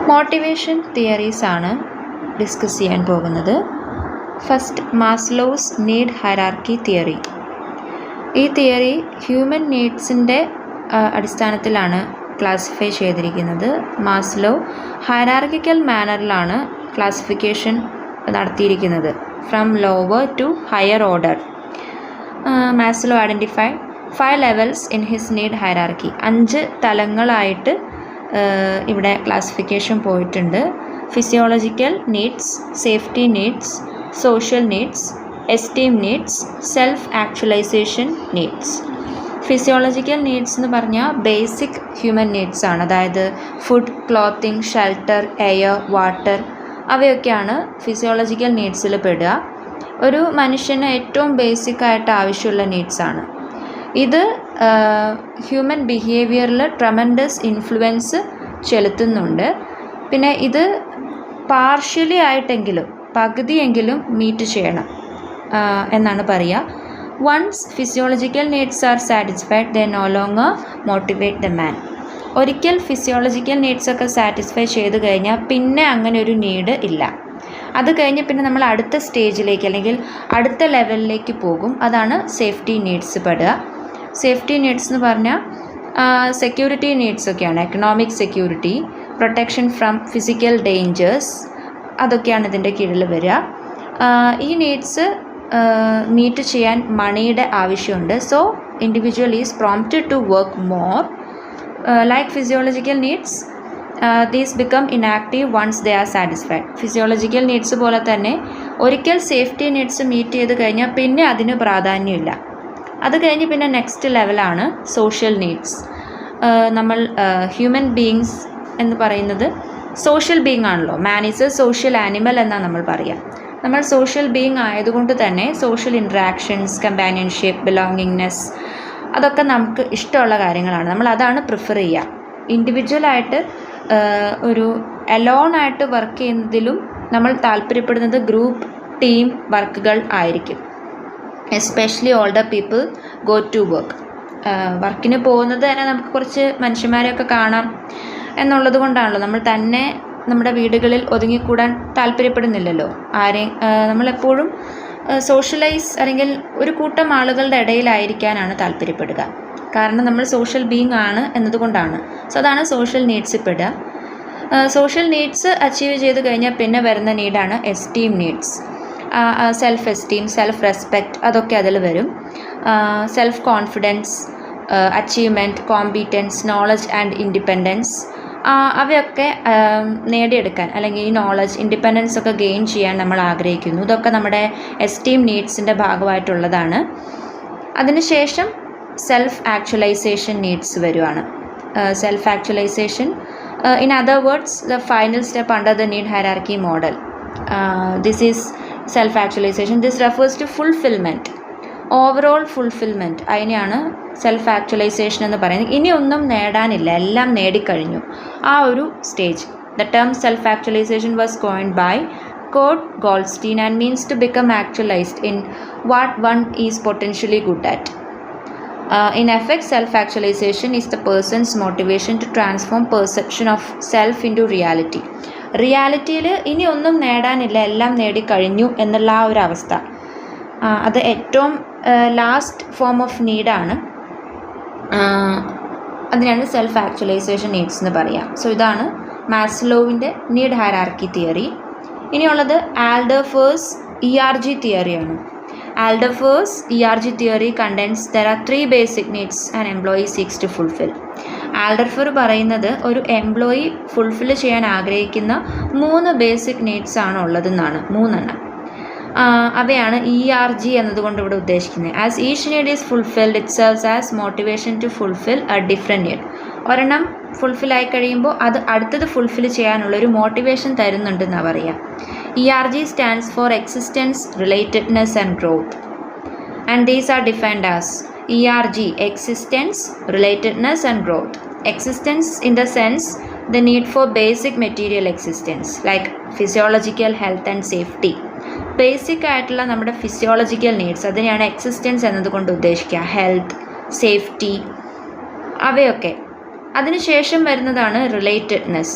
Motivation theories ആണ് discuss ചെയ്യാൻ പോകുന്നത്. First, Maslow's need hierarchy theory. ഈ തിയറി ഹ്യൂമൻ നീഡ്സിൻ്റെ അടിസ്ഥാനത്തിലാണ് ക്ലാസിഫൈ ചെയ്തിരിക്കുന്നത്. മാസ്ലോ ഹൈറാർക്കിക്കൽ മാനറിലാണ് ക്ലാസിഫിക്കേഷൻ നടത്തിയിരിക്കുന്നത്, from lower to higher order. Maslow identify 5 levels in his need hierarchy. 5 തലങ്ങളായിട്ട് ഇവിടെ ക്ലാസിഫിക്കേഷൻ പോയിട്ടുണ്ട്. Physiological needs, safety needs, social needs, esteem needs, self actualization needs. Physiological needs എന്ന് പറഞ്ഞാൽ ബേസിക് ഹ്യൂമൻ നീഡ്സ് ആണ്. അതായത് food, clothing, shelter, air, water, അവയൊക്കെയാണ് physiological നീഡ്സിൽ പെടുക. ഒരു മനുഷ്യന് ഏറ്റവും ബേസിക്കായിട്ട് ആവശ്യമുള്ള നീഡ്സാണ് ഇത്. ഹ്യൂമൻ ബിഹേവിയറിൽ ട്രമൻഡസ് ഇൻഫ്ലുവൻസ് ചെലുത്തുന്നുണ്ട്. പിന്നെ ഇത് പാർഷ്യലി ആയിട്ടെങ്കിലും പകുതിയെങ്കിലും മീറ്റ് ചെയ്യണം എന്നാണ് പറയുക. Once physiological needs are satisfied they no longer motivate the man. ഒരിക്കൽ ഫിസിയോളജിക്കൽ നീഡ്സൊക്കെ സാറ്റിസ്ഫൈ ചെയ്ത് കഴിഞ്ഞാൽ പിന്നെ അങ്ങനെ ഒരു നീഡ് ഇല്ല. അത് കഴിഞ്ഞ് പിന്നെ നമ്മൾ അടുത്ത സ്റ്റേജിലേക്ക് അല്ലെങ്കിൽ അടുത്ത ലെവലിലേക്ക് പോകും. അതാണ് സേഫ്റ്റി നീഡ്സ് പെടുക. സേഫ്റ്റി നീഡ്സ് എന്ന് പറഞ്ഞാൽ സെക്യൂരിറ്റി നീഡ്സൊക്കെയാണ്. Economic security, protection from physical dangers, അതൊക്കെയാണ് ഇതിൻ്റെ കീഴിൽ വരിക. ഈ നീഡ്സ് മീറ്റ് ചെയ്യാൻ മണിയുടെ ആവശ്യമുണ്ട്. So individual is prompted to work more. Like physiological needs, these become inactive once they are satisfied. Physiological needs പോലെ തന്നെ ഒരിക്കൽ സേഫ്റ്റി നീഡ്സ് മീറ്റ് ചെയ്ത് കഴിഞ്ഞാൽ പിന്നെ അതിന് പ്രാധാന്യമില്ല. അത് കഴിഞ്ഞ് പിന്നെ നെക്സ്റ്റ് ലെവലാണ് സോഷ്യൽ നീഡ്സ്. നമ്മൾ ഹ്യൂമൻ ബീയിങ്സ് എന്ന് പറയുന്നത് സോഷ്യൽ ബീയിങ് ആണല്ലോ. Man is A social animal എന്നാണ് നമ്മൾ പറയുക. നമ്മൾ സോഷ്യൽ ബീയിങ് ആയതുകൊണ്ട് തന്നെ സോഷ്യൽ ഇൻട്രാക്ഷൻസ്, കമ്പാനിയൻഷിപ്പ്, ബിലോങ്ങിങ്നെസ്, അതൊക്കെ നമുക്ക് ഇഷ്ടമുള്ള കാര്യങ്ങളാണ്. നമ്മൾ അതാണ് പ്രിഫർ ചെയ്യുക. ഇൻഡിവിജ്വലായിട്ട് ഒരു അലോണായിട്ട് വർക്ക് ചെയ്യുന്നതിലും നമ്മൾ താല്പര്യപ്പെടുന്നത് ഗ്രൂപ്പ്, ടീം വർക്കുകൾ ആയിരിക്കും. Especially older people go to work. വർക്കിന് പോകുന്നത് തന്നെ നമുക്ക് കുറച്ച് മനുഷ്യന്മാരെയൊക്കെ കാണാം എന്നുള്ളത് കൊണ്ടാണല്ലോ. നമ്മൾ തന്നെ നമ്മുടെ വീടുകളിൽ ഒതുങ്ങിക്കൂടാൻ താല്പര്യപ്പെടുന്നില്ലല്ലോ. നമ്മളെപ്പോഴും സോഷ്യലൈസ് അല്ലെങ്കിൽ ഒരു കൂട്ടം ആളുകളുടെ ഇടയിലായിരിക്കാനാണ് താല്പര്യപ്പെടുക. കാരണം നമ്മൾ സോഷ്യൽ ബീയിങ് ആണ് എന്നതുകൊണ്ടാണ്. സോ അതാണ് സോഷ്യൽ നീഡ്സ് പെടുക. സോഷ്യൽ നീഡ്സ് അച്ചീവ് ചെയ്ത് കഴിഞ്ഞാൽ പിന്നെ വരുന്ന നീഡാണ് esteem needs. Self esteem, self respect, അതൊക്കെ അതിൽ വരും. Self confidence, achievement, competence, knowledge and independence, അവയൊക്കെ നേടിയെടുക്കാൻ അല്ലെങ്കിൽ ഈ നോളജ്, ഇൻഡിപെൻഡൻസ് ഒക്കെ ഗെയിൻ ചെയ്യാൻ നമ്മൾ ആഗ്രഹിക്കുന്നു. ഇതൊക്കെ നമ്മുടെ എസ്റ്റീം നീഡ്സിൻ്റെ ഭാഗമായിട്ടുള്ളതാണ്. അതിനുശേഷം സെൽഫ് ആക്ച്വലൈസേഷൻ നീഡ്സ് വരുവാണ്. Self actualization, in other words, the final step under the need hierarchy model. This is self actualization. This refers to fulfilment, overall fulfilment. അതിനെയാണ് സെൽഫ് ആക്ച്വലൈസേഷൻ എന്ന് പറയുന്നത്. ഇനി ഒന്നും നേടാനില്ല, എല്ലാം നേടിക്കഴിഞ്ഞു, ആ ഒരു stage. The term self actualization was coined by Kurt Goldstein and means to become actualized in what one is potentially good at. In effect, self-actualization is the person's motivation to transform perception of self into reality. റിയാലിറ്റിയിൽ ഇനി ഒന്നും നേടാനില്ല, എല്ലാം നേടിക്കഴിഞ്ഞു എന്നുള്ള ആ ഒരു അവസ്ഥ, അത് ഏറ്റവും ലാസ്റ്റ് ഫോം ഓഫ് നീഡാണ്. അതിനാണ് സെൽഫ് ആക്ച്വലൈസേഷൻ നീഡ്സ് എന്ന് പറയുക. സോ ഇതാണ് മാസ്ലോവിൻ്റെ നീഡ് ഹൈറാർക്കി തിയറി. ഇനിയുള്ളത് ആൽഡർഫേഴ്സ് ERG തിയറിയാണ്. Alderfer's ERG theory contains there are 3 basic needs an employee seeks to fulfil. Alderfer പറയുന്നത് ഒരു എംപ്ലോയി ഫുൾഫിൽ ചെയ്യാൻ ആഗ്രഹിക്കുന്ന 3 ബേസിക് നീഡ്സ് ആണ് ഉള്ളതെന്നാണ്. 3 എണ്ണം. അവയാണ് ERG എന്നതുകൊണ്ട് ഇവിടെ ഉദ്ദേശിക്കുന്നത്. As each need is fulfilled it serves as motivation to fulfil a different need. ഒരെണ്ണം ഫുൾഫില്ലായി കഴിയുമ്പോൾ അത് അടുത്തത് ഫുൾഫിൽ ചെയ്യാനുള്ളൊരു മോട്ടിവേഷൻ തരുന്നുണ്ടെന്നാണ് പറയുക. ERG stands for existence, relatedness and growth. And these are defined as ERG, existence, relatedness and growth. Existence in the sense the need for basic material existence like physiological health and safety. Basic ആയിട്ടുള്ള നമ്മുടെ physiological needs, അതിനെയാണ് existence എന്നതുകൊണ്ട് ഉദ്ദേശിക്കുക. Health, safety, അവയൊക്കെ. അതിനുശേഷം വരുന്നതാണ് relatedness.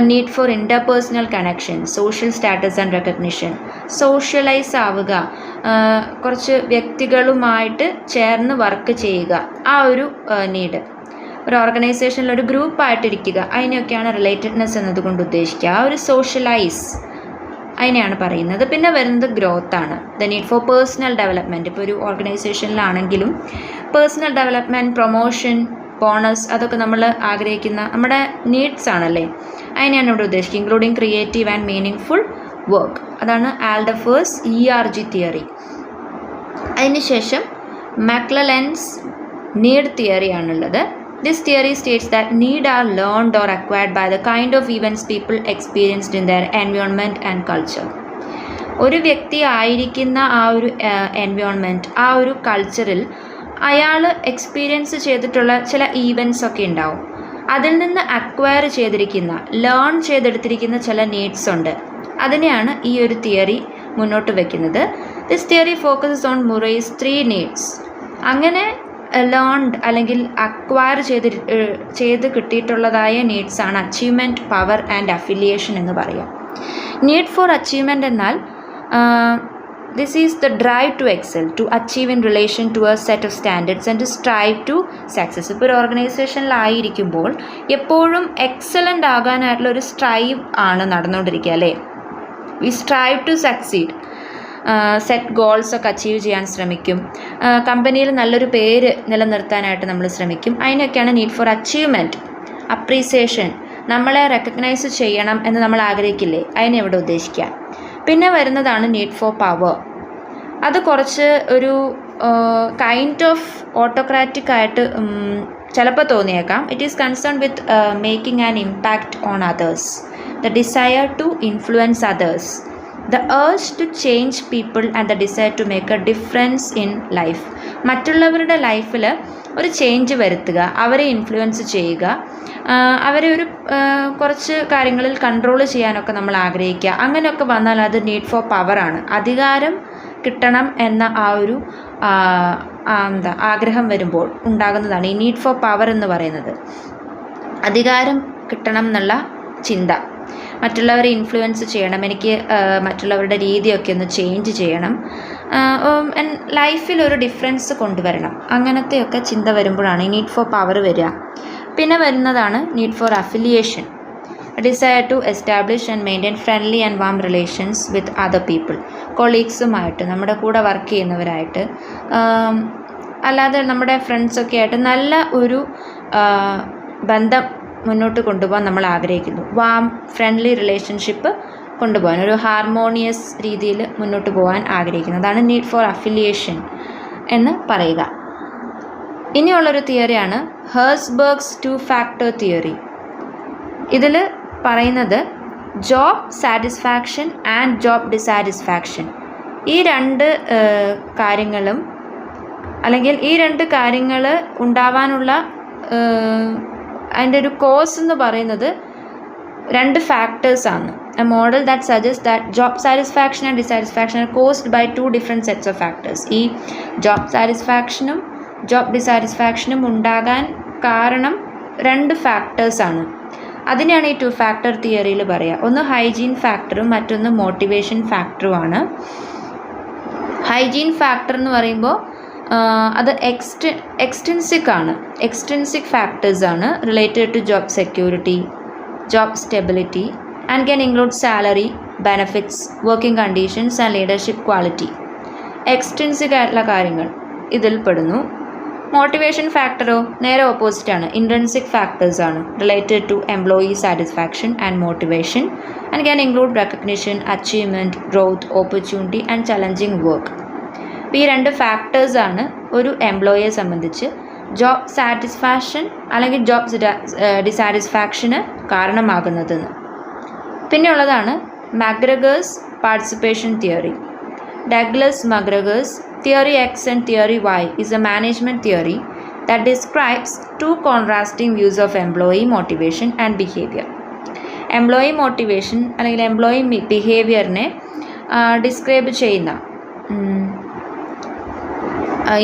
Need for interpersonal connection, social status and recognition, socialise ആവുക, കുറച്ച് വ്യക്തികളുമായിട്ട് ചേർന്ന് വർക്ക് ചെയ്യുക, ആ ഒരു നീഡ്. ഒരു ഓർഗനൈസേഷനിൽ ഒരു ഗ്രൂപ്പായിട്ടിരിക്കുക, അതിനെയൊക്കെയാണ് റിലേറ്റഡ്നെസ് എന്നതുകൊണ്ട് ഉദ്ദേശിക്കുക. ആ ഒരു സോഷ്യലൈസ് അതിനെയാണ് പറയുന്നത്. പിന്നെ വരുന്നത് ഗ്രോത്ത് ആണ്. The need for personal development. ഇപ്പോൾ ഒരു ഓർഗനൈസേഷനിലാണെങ്കിലും പേഴ്സണൽ ഡെവലപ്മെൻറ്റ്, പ്രൊമോഷൻ, ബോണസ്, അതൊക്കെ നമ്മൾ ആഗ്രഹിക്കുന്ന നമ്മുടെ നീഡ്സ് ആണല്ലേ, അതിനെയാണ് ഇവിടെ ഉദ്ദേശിക്കുന്നത്. Including creative and meaning full work. അതാണ് ആൽഡഫേഴ്സ് ERG തിയറി. അതിനുശേഷം മക്ലെലൻസ് നീഡ് തിയറി ആണുള്ളത്. This theory states that need are learned or acquired by the kind of events people experienced in their environment and culture. ഒരു വ്യക്തി ആയിരിക്കുന്ന ആ ഒരു environment, ആ ഒരു കൾച്ചറിൽ അയാൾ എക്സ്പീരിയൻസ് ചെയ്തിട്ടുള്ള ചില ഈവൻറ്റ്സ് ഒക്കെ ഉണ്ടാവും. അതിൽ നിന്ന് അക്വയർ ചെയ്തിരിക്കുന്ന, ലേൺ ചെയ്തെടുത്തിരിക്കുന്ന ചില നീഡ്സ് ഉണ്ട്. അതിനെയാണ് ഈ ഒരു തിയറി മുന്നോട്ട് വയ്ക്കുന്നത്. This theory focuses on Murray's 3 needs. അങ്ങനെ ലേൺഡ് അല്ലെങ്കിൽ അക്വയർ ചെയ്ത് കിട്ടിയിട്ടുള്ളതായ നീഡ്സാണ് അച്ചീവ്മെൻറ്റ്, പവർ ആൻഡ് അഫിലിയേഷൻ എന്ന് പറയാം. നീഡ് ഫോർ അച്ചീവ്മെൻറ്റ് എന്നാൽ this is the drive to excel, to achieve in relation to a set of standards and to strive to success. ഇപ്പോൾ ഒരു ഓർഗനൈസേഷനിലായിരിക്കുമ്പോൾ എപ്പോഴും എക്സലൻ്റ് ആകാനായിട്ടുള്ള ഒരു സ്ട്രൈവ് ആണ് നടന്നുകൊണ്ടിരിക്കുക അല്ലേ. We strive to succeed, set goals ഒക്കെ achieve ചെയ്യാൻ ശ്രമിക്കും. കമ്പനിയിൽ നല്ലൊരു പേര് നിലനിർത്താനായിട്ട് നമ്മൾ ശ്രമിക്കും. അതിനൊക്കെയാണ് നീഡ് ഫോർ അച്ചീവ്മെൻറ്റ്, അപ്രീസിയേഷൻ, നമ്മളെ റെക്കഗ്നൈസ് ചെയ്യണം എന്ന് നമ്മൾ ആഗ്രഹിക്കില്ലേ, അതിനെ ഇവിടെ ഉദ്ദേശിക്കുക. പിന്നെ വരുന്നതാണ് നീഡ് ഫോർ പവർ. അത് കുറച്ച് ഒരു കൈൻഡ് ഓഫ് ഓട്ടോക്രാറ്റിക് ആയിട്ട് ചിലപ്പോൾ തോന്നിയേക്കാം. It is concern with making an impact on others, the desire to influence others, the urge to change people and the desire to make a difference in life. മറ്റുള്ളവരുടെ ലൈഫിൽ ഒരു change വരുത്തുക, അവരെ influence ചെയ്യുക, അവരെ ഒരു കുറച്ച് കാര്യങ്ങളിൽ കൺട്രോൾ ചെയ്യാനൊക്കെ നമ്മൾ ആഗ്രഹിക്കുക. അങ്ങനെയൊക്കെ വന്നാൽ അത് നീഡ് ഫോർ പവറാണ്. അധികാരം കിട്ടണം എന്ന ആ ഒരു ആഗ്രഹം വരുമ്പോൾ ഉണ്ടാകുന്നതാണ് ഈ നീഡ് ഫോർ പവർ എന്ന് പറയുന്നത്. അധികാരം കിട്ടണം എന്നുള്ള ചിന്ത, മറ്റുള്ളവരെ ഇൻഫ്ലുവൻസ് ചെയ്യണം, എനിക്ക് മറ്റുള്ളവരുടെ രീതിയൊക്കെ ഒന്ന് ചേഞ്ച് ചെയ്യണം, ലൈഫിൽ ഒരു ഡിഫറൻസ് കൊണ്ടുവരണം, അങ്ങനത്തെയൊക്കെ ചിന്ത വരുമ്പോഴാണ് ഈ നീഡ് ഫോർ പവർ വരിക. പിന്നെ വരുന്നതാണ് need for affiliation, desire to establish and maintain friendly and warm relations with other people. കൊളീഗ്സുമായിട്ട്, നമ്മുടെ കൂടെ വർക്ക് ചെയ്യുന്നവരായിട്ട്, അല്ലാതെ നമ്മുടെ ഫ്രണ്ട്സൊക്കെ ആയിട്ട് നല്ല ഒരു ബന്ധം മുന്നോട്ട് കൊണ്ടുപോകാൻ നമ്മൾ ആഗ്രഹിക്കുന്നു. വാം ഫ്രണ്ട്ലി റിലേഷൻഷിപ്പ് കൊണ്ടുപോകാൻ, ഒരു ഹാർമോണിയസ് രീതിയിൽ മുന്നോട്ട് പോകാൻ ആഗ്രഹിക്കുന്നു. അതാണ് നീഡ് ഫോർ അഫിലിയേഷൻ എന്ന് പറയുക. ഇനിയുള്ളൊരു തിയറിയാണ് ഹെർസ്ബർഗ്സ് 2 ഫാക്ടർ തിയറി. ഇതിൽ പറയുന്നത് job satisfaction and job dissatisfaction, ഈ 2 കാര്യങ്ങളും അല്ലെങ്കിൽ ഈ 2 കാര്യങ്ങൾ ഉണ്ടാവാനുള്ള അതിൻ്റെ ഒരു കോസ് എന്ന് പറയുന്നത് 2 ഫാക്ടേഴ്സാണ്. A model that suggest that job satisfaction and dissatisfaction are caused by 2 different sets of factors. ഈ ജോബ് സാറ്റിസ്ഫാക്ഷനും ജോബ് ഡിസാറ്റിസ്ഫാക്ഷനും ഉണ്ടാകാൻ കാരണം 2 ഫാക്ടേഴ്സാണ്. അതിനെയാണ് ഈ 2 ഫാക്ടർ തിയറിയിൽ പറയുക. ഒന്ന് ഹൈജീൻ ഫാക്ടറും മറ്റൊന്ന് മോട്ടിവേഷൻ ഫാക്ടറുമാണ്. ഹൈജീൻ ഫാക്ടർ എന്ന് പറയുമ്പോൾ അത് എക്സ്ട്രിൻസിക് ആണ്, എക്സ്ട്രിൻസിക് ഫാക്ടേഴ്സ് ആണ് related to job security, job stability and can include salary, benefits, working conditions and leadership quality. Extrinsic ആയിട്ടുള്ള കാര്യങ്ങൾ ഇതിൽ പെടുന്നു. മോട്ടിവേഷൻ ഫാക്ടറോ നേരെ ഓപ്പോസിറ്റാണ്, ഇൻട്രിൻസിക് ഫാക്ടേഴ്സ് ആണ് related to employee satisfaction and motivation and can include recognition, achievement, growth, opportunity and challenging work. അപ്പോൾ ഈ 2 ഫാക്ടേഴ്സാണ് ഒരു എംപ്ലോയിയെ സംബന്ധിച്ച് ജോബ് സാറ്റിസ്ഫാക്ഷൻ അല്ലെങ്കിൽ ജോബ് ഡിസാറ്റിസ്ഫാക്ഷന് കാരണമാകുന്നതെന്ന്. പിന്നെയുള്ളതാണ് McGregor's participation theory. Douglas മക്ഗ്regor's Theory X and Theory Y is a management theory that describes 2 contrasting views of employee motivation and behavior. Employee motivation അല്ലെങ്കിൽ എംപ്ലോയി ബിഹേവിയറിനെ ഡിസ്ക്രൈബ് ചെയ്യുന്ന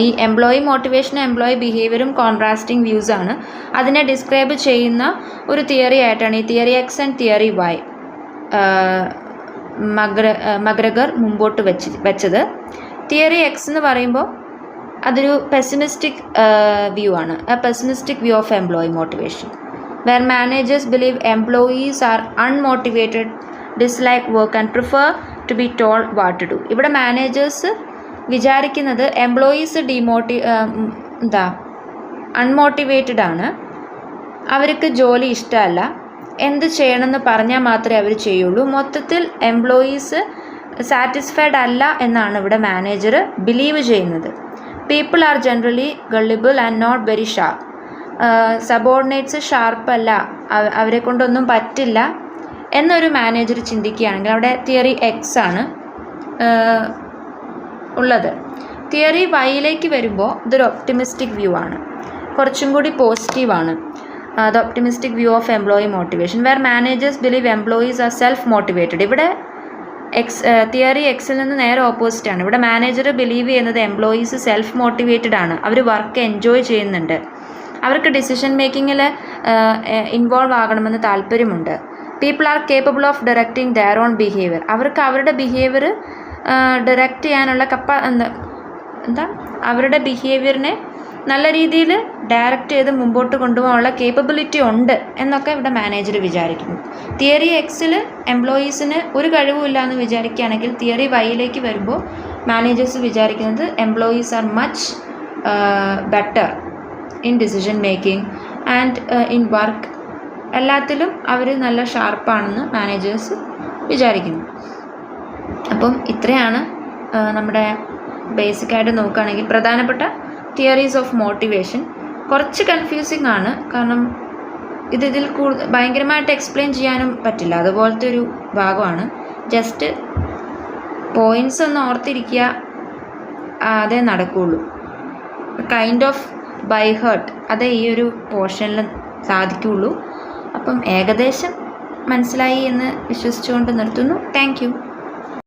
ഈ എംപ്ലോയി മോട്ടിവേഷനും എംപ്ലോയി ബിഹേവിയറും കോൺട്രാസ്റ്റിംഗ് വ്യൂസ് ആണ്. അതിനെ ഡിസ്ക്രൈബ് ചെയ്യുന്ന ഒരു തിയറി ആയിട്ടാണ് ഈ theory X and theory Y McGregor മുമ്പോട്ട് വെച്ചത്. തിയറി എക്സ് എന്ന് പറയുമ്പോൾ അതൊരു പെസിമിസ്റ്റിക് വ്യൂ ആണ്, pessimistic view of employee motivation, where managers believe employees are unmotivated, dislike work and prefer to be told what to do. ഇവിടെ managers വിചാരിക്കുന്നത് employees unmotivated ആണ്, അവർക്ക് ജോലി ഇഷ്ടമല്ല, എന്ത് ചെയ്യണമെന്ന് പറഞ്ഞാൽ മാത്രമേ അവർ ചെയ്യുള്ളൂ, മൊത്തത്തിൽ എംപ്ലോയീസ് സാറ്റിസ്ഫൈഡ് അല്ല എന്നാണ് ഇവിടെ മാനേജർ ബിലീവ് ചെയ്യുന്നത്. People are generally gullible and not very sharp. Subordinates ഷാർപ്പല്ല, അവരെ കൊണ്ടൊന്നും പറ്റില്ല എന്നൊരു മാനേജർ ചിന്തിക്കുകയാണെങ്കിൽ അവിടെ തിയറി എക്സ് ആണ് ഉള്ളത്. തിയറി വൈയിലേക്ക് വരുമ്പോൾ ഇതൊരു ഒപ്റ്റിമിസ്റ്റിക് വ്യൂ ആണ്, കുറച്ചും കൂടി പോസിറ്റീവാണ്. The optimistic view of employee motivation where managers believe employees are self motivated. ഇവിടെ തിയറി എക്സിൽ നിന്ന് നേരെ ഓപ്പോസിറ്റ് ആണ്. ഇവിടെ മാനേജർ ബിലീവ് ചെയ്യുന്നത് എംപ്ലോയീസ് സെൽഫ് മോട്ടിവേറ്റഡ് ആണ്, അവർ വർക്ക് എൻജോയ് ചെയ്യുന്നുണ്ട്, അവർക്ക് ഡിസിഷൻ മേക്കിങ്ങിൽ ഇൻവോൾവ് ആകണമെന്ന് താല്പര്യമുണ്ട്. People are capable of directing their own behaviour. അവർക്ക് അവരുടെ ബിഹേവിയർ ഡയറക്റ്റ് ചെയ്യാനുള്ള അവരുടെ ബിഹേവിയറിനെ നല്ല രീതിയിൽ ഡയറക്റ്റ് ചെയ്ത് മുമ്പോട്ട് കൊണ്ടുപോകാനുള്ള കേപ്പബിലിറ്റി ഉണ്ട് എന്നൊക്കെ ഇവിടെ മാനേജർ വിചാരിക്കുന്നു. തിയറി എക്സിൽ എംപ്ലോയീസിന് ഒരു കഴിവുമില്ല എന്ന് വിചാരിക്കുകയാണെങ്കിൽ തിയറി വൈയിലേക്ക് വരുമ്പോൾ മാനേജേഴ്സ് വിചാരിക്കുന്നത് employees are much better in decision making and in work, എല്ലാത്തിലും അവർ നല്ല ഷാർപ്പാണെന്ന് മാനേജേഴ്സ് വിചാരിക്കുന്നു. അപ്പം ഇത്രയാണ് നമ്മുടെ ബേസിക്കായിട്ട് നോക്കുകയാണെങ്കിൽ പ്രധാനപ്പെട്ട തിയറീസ് ഓഫ് മോട്ടിവേഷൻ. കുറച്ച് കൺഫ്യൂസിങ് ആണ്, കാരണം ഇതിൽ ഭയങ്കരമായിട്ട് എക്സ്പ്ലെയിൻ ചെയ്യാനും പറ്റില്ല, അതുപോലത്തെ ഒരു ഭാഗമാണ്. ജസ്റ്റ് പോയിൻറ്റ്സ് ഒന്ന് ഓർത്തിരിക്കുക, അതേ നടക്കുകയുള്ളൂ. കൈൻഡ് ഓഫ് ബൈ ഹേർട്ട് അതേ ഈ ഒരു പോർഷനിൽ സാധിക്കുകയുള്ളൂ. അപ്പം ഏകദേശം മനസ്സിലായി എന്ന് വിശ്വസിച്ചുകൊണ്ട് നിർത്തുന്നു. Thank you.